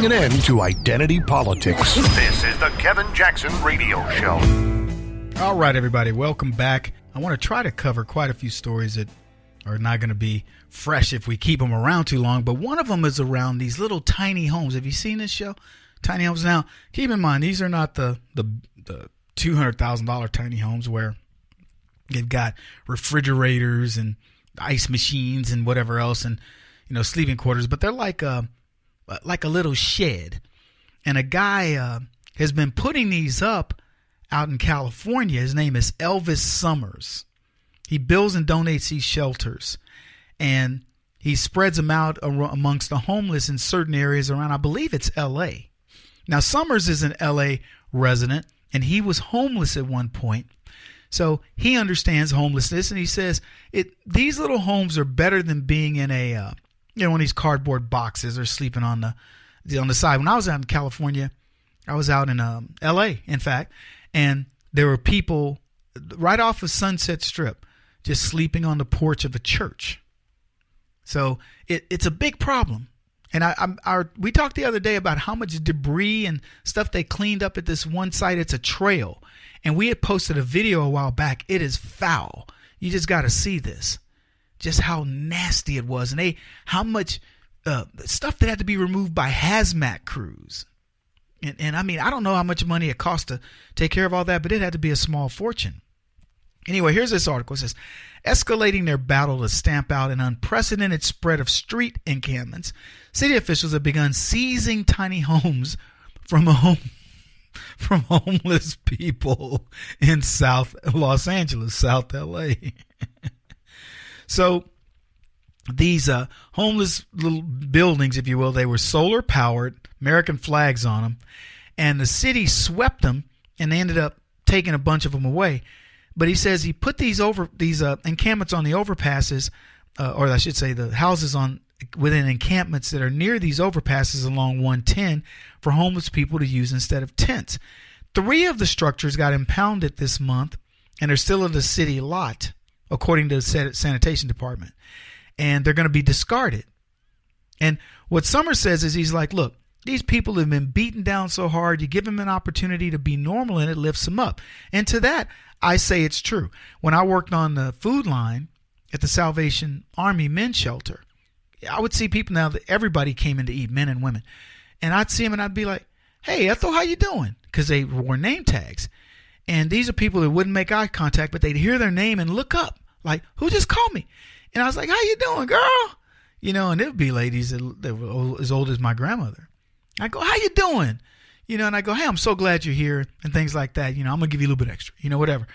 putting an end to identity politics. This is the Kevin Jackson Radio Show. All right, everybody, welcome back. I want to try to cover quite a few stories that are not going to be fresh if we keep them around too long, but one of them is around these little tiny homes. Have you seen this show? Tiny homes. Now, keep in mind, these are not the $200,000 tiny homes where you've got refrigerators and ice machines and whatever else and, sleeping quarters, but they're like a little shed. And a guy has been putting these up out in California. His name is Elvis Summers. He builds and donates these shelters, and he spreads them out amongst the homeless in certain areas around, I believe it's L.A. Now, Summers is an L.A. resident, and he was homeless at one point. So he understands homelessness, and he says these little homes are better than being in one of these cardboard boxes or sleeping on the side. When I was out in California, I was out in L.A., in fact, and there were people right off of Sunset Strip just sleeping on the porch of a church. So it's a big problem. And we talked the other day about how much debris and stuff they cleaned up at this one site. It's a trail. And we had posted a video a while back. It is foul. You just got to see this. Just how nasty it was. And how much stuff that had to be removed by hazmat crews. And I mean, I don't know how much money it cost to take care of all that, but it had to be a small fortune. Anyway, here's this article. It says, escalating their battle to stamp out an unprecedented spread of street encampments, city officials have begun seizing tiny homes from homeless people in South Los Angeles, South LA. So these homeless little buildings, if you will, they were solar powered, American flags on them, and the city swept them, and they ended up taking a bunch of them away. But he says he put these encampments on the overpasses, or I should say the houses within encampments that are near these overpasses along 110 for homeless people to use instead of tents. 3 of the structures got impounded this month, and they're still in the city lot, according to the sanitation department. And they're going to be discarded. And what Summers says is he's like, look, these people have been beaten down so hard, you give them an opportunity to be normal and it lifts them up. And to that, I say it's true. When I worked on the food line at the Salvation Army men's shelter, I would see people now that everybody came in to eat, men and women. And I'd see them and I'd be like, hey, Ethel, how you doing? Because they wore name tags. And these are people that wouldn't make eye contact, but they'd hear their name and look up like, who just called me? And I was like, how you doing, girl? And it would be ladies that were as old as my grandmother. I go, how you doing? And I go, hey, I'm so glad you're here and things like that. I'm going to give you a little bit extra, whatever.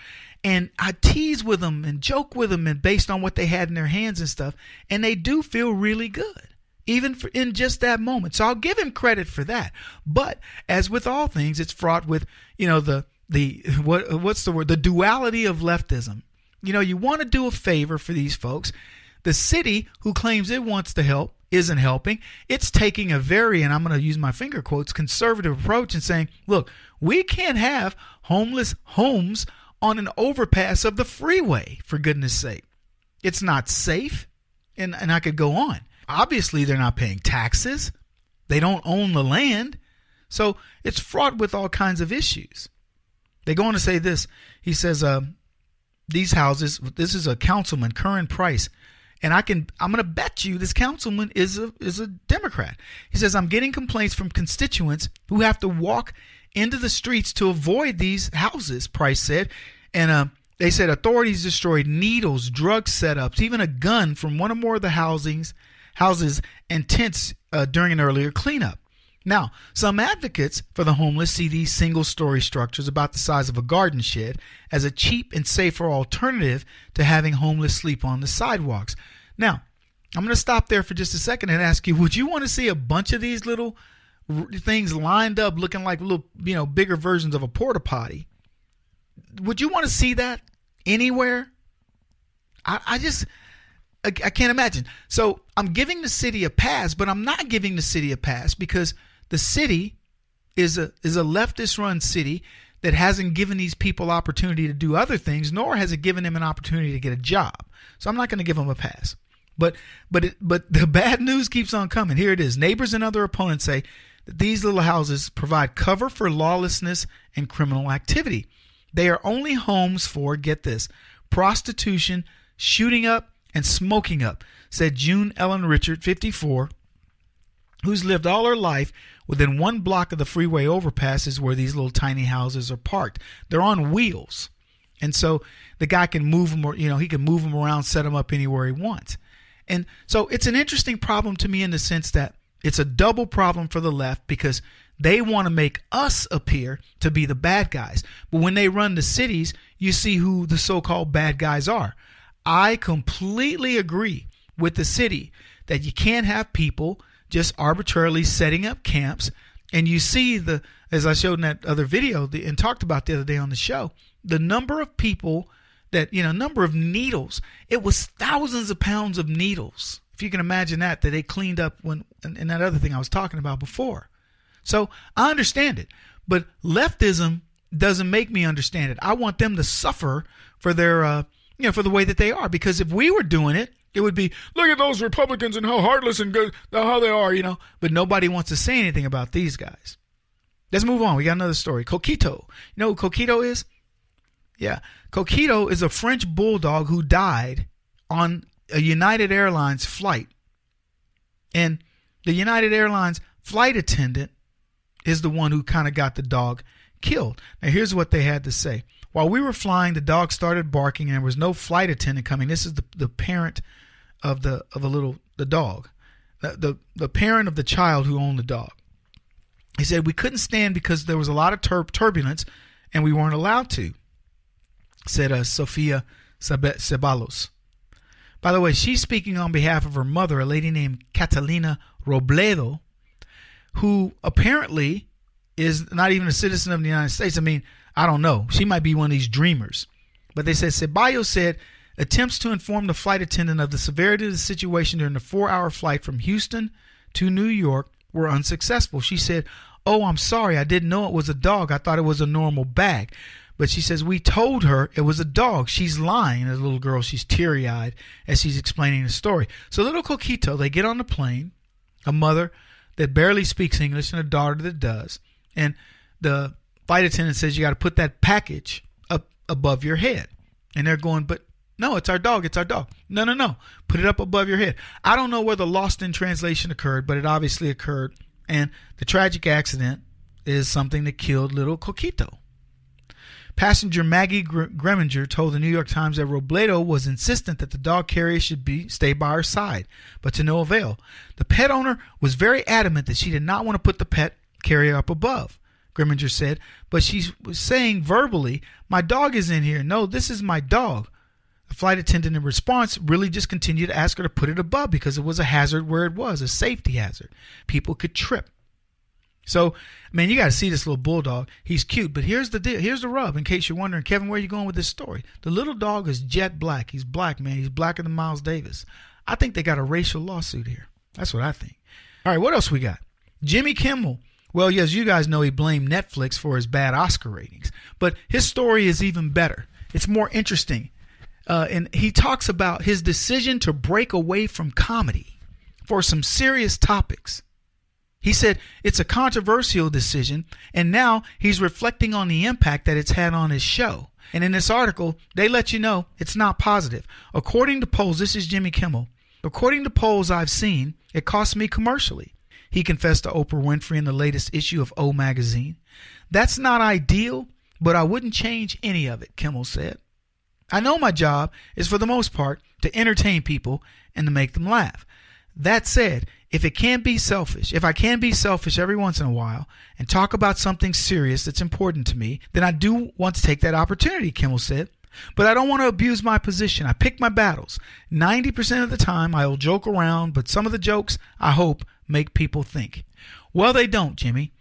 And I tease with them and joke with them and based on what they had in their hands and stuff. And they do feel really good, even in just that moment. So I'll give him credit for that. But as with all things, it's fraught with, what's the word? The duality of leftism. You want to do a favor for these folks. The city, who claims it wants to help, isn't helping. It's taking a very, and I'm going to use my finger quotes, conservative approach and saying, look, we can't have homeless homes on an overpass of the freeway, for goodness sake. It's not safe, and I could go on. Obviously, they're not paying taxes. They don't own the land. So it's fraught with all kinds of issues. They go on to say this. He says, these houses, this is a councilman, Curran Price, and I'm going to bet you this councilman is a Democrat. He says, I'm getting complaints from constituents who have to walk into the streets to avoid these houses, Price said. And they said authorities destroyed needles, drug setups, even a gun from one or more of the houses and tents during an earlier cleanup. Now, some advocates for the homeless see these single-story structures about the size of a garden shed as a cheap and safer alternative to having homeless sleep on the sidewalks. Now, I'm going to stop there for just a second and ask you, would you want to see a bunch of these little things lined up looking like little, bigger versions of a porta potty? Would you want to see that anywhere? I can't imagine. So I'm giving the city a pass, but I'm not giving the city a pass because the city is a leftist-run city that hasn't given these people opportunity to do other things, nor has it given them an opportunity to get a job. So I'm not going to give them a pass. But the bad news keeps on coming. Here it is. Neighbors and other opponents say these little houses provide cover for lawlessness and criminal activity. They are only homes for, get this, prostitution, shooting up, and smoking up, said June Ellen Richard, 54, who's lived all her life within 1 block of the freeway overpasses where these little tiny houses are parked. They're on wheels. And so the guy can move them, or, he can move them around, set them up anywhere he wants. And so it's an interesting problem to me in the sense that it's a double problem for the left because they want to make us appear to be the bad guys. But when they run the cities, you see who the so-called bad guys are. I completely agree with the city that you can't have people just arbitrarily setting up camps. And you see as I showed in that other video and talked about the other day on the show, the number of people that, number of needles, it was thousands of pounds of needles. If you can imagine that they cleaned up in that other thing I was talking about before. So I understand it, but leftism doesn't make me understand it. I want them to suffer for their, for the way that they are, because if we were doing it, it would be, look at those Republicans and how heartless and good, how they are, but nobody wants to say anything about these guys. Let's move on. We got another story. Coquito. You know who Coquito is? Yeah. Coquito is a French bulldog who died on a United Airlines flight. And the United Airlines flight attendant is the one who kind of got the dog killed. Now, here's what they had to say. While we were flying, the dog started barking and there was no flight attendant coming. This is the parent of the dog. The parent of the child who owned the dog. He said, we couldn't stand because there was a lot of turbulence and we weren't allowed to, said Sofia Ceballos. By the way, she's speaking on behalf of her mother, a lady named Catalina Robledo, who apparently is not even a citizen of the United States. I mean, I don't know. She might be one of these dreamers. But they said, Ceballos said, attempts to inform the flight attendant of the severity of the situation during the 4-hour flight from Houston to New York were unsuccessful. She said, oh, I'm sorry. I didn't know it was a dog. I thought it was a normal bag. But she says, we told her it was a dog. She's lying. As a little girl, she's teary-eyed as she's explaining the story. So little Coquito, they get on the plane, a mother that barely speaks English and a daughter that does. And the flight attendant says, you got to put that package up above your head. And they're going, but no, it's our dog. It's our dog. No. Put it up above your head. I don't know where the lost in translation occurred, but it obviously occurred. And the tragic accident is something that killed little Coquito. Passenger Maggie Greminger told the New York Times that Robledo was insistent that the dog carrier should stay by her side, but to no avail. The pet owner was very adamant that she did not want to put the pet carrier up above, Greminger said, but she was saying verbally, my dog is in here. No, this is my dog. The flight attendant in response really just continued to ask her to put it above because it was a hazard where it was, a safety hazard. People could trip. So, man, you got to see this little bulldog. He's cute, but here's the deal. Here's the rub, in case you're wondering, Kevin, where are you going with this story? The little dog is jet black. He's black, man. He's blacker than Miles Davis. I think they got a racial lawsuit here. That's what I think. All right, what else we got? Jimmy Kimmel. Well, yes, you guys know he blamed Netflix for his bad Oscar ratings, but his story is even better. It's more interesting. And he talks about his decision to break away from comedy for some serious topics. He said it's a controversial decision, and now he's reflecting on the impact that it's had on his show. And in this article, they let you know it's not positive. According to polls, this is Jimmy Kimmel. According to polls I've seen, it cost me commercially. He confessed to Oprah Winfrey in the latest issue of O Magazine. That's not ideal, but I wouldn't change any of it, Kimmel said. I know my job is for the most part to entertain people and to make them laugh. That said, if I can be selfish every once in a while and talk about something serious that's important to me, then I do want to take that opportunity, Kimmel said. But I don't want to abuse my position. I pick my battles. 90% of the time I'll joke around, but some of the jokes, I hope, make people think. Well, they don't, Jimmy.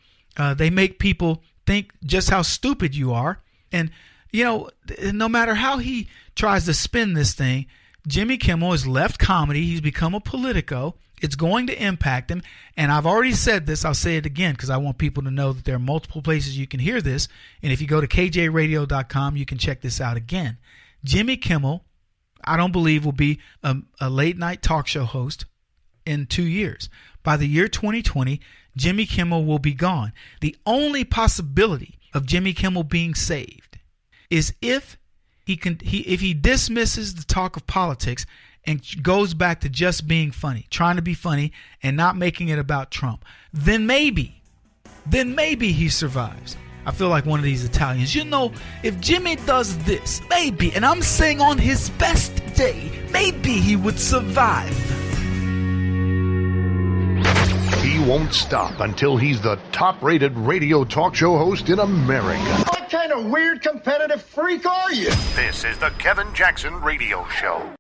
They make people think just how stupid you are. And, no matter how he tries to spin this thing, Jimmy Kimmel has left comedy. He's become a politico. It's going to impact him. And I've already said this. I'll say it again because I want people to know that there are multiple places you can hear this. And if you go to kjradio.com, you can check this out again. Jimmy Kimmel, I don't believe, will be a late night talk show host in 2 years. By the year 2020, Jimmy Kimmel will be gone. The only possibility of Jimmy Kimmel being saved is if he dismisses the talk of politics and goes back to just being funny, trying to be funny and not making it about Trump. Then maybe he survives. I feel like one of these Italians. If Jimmy does this, maybe, and I'm saying on his best day, maybe he would survive. He won't stop until he's the top-rated radio talk show host in America. What kind of weird competitive freak are you? This is the Kevin Jackson Radio Show.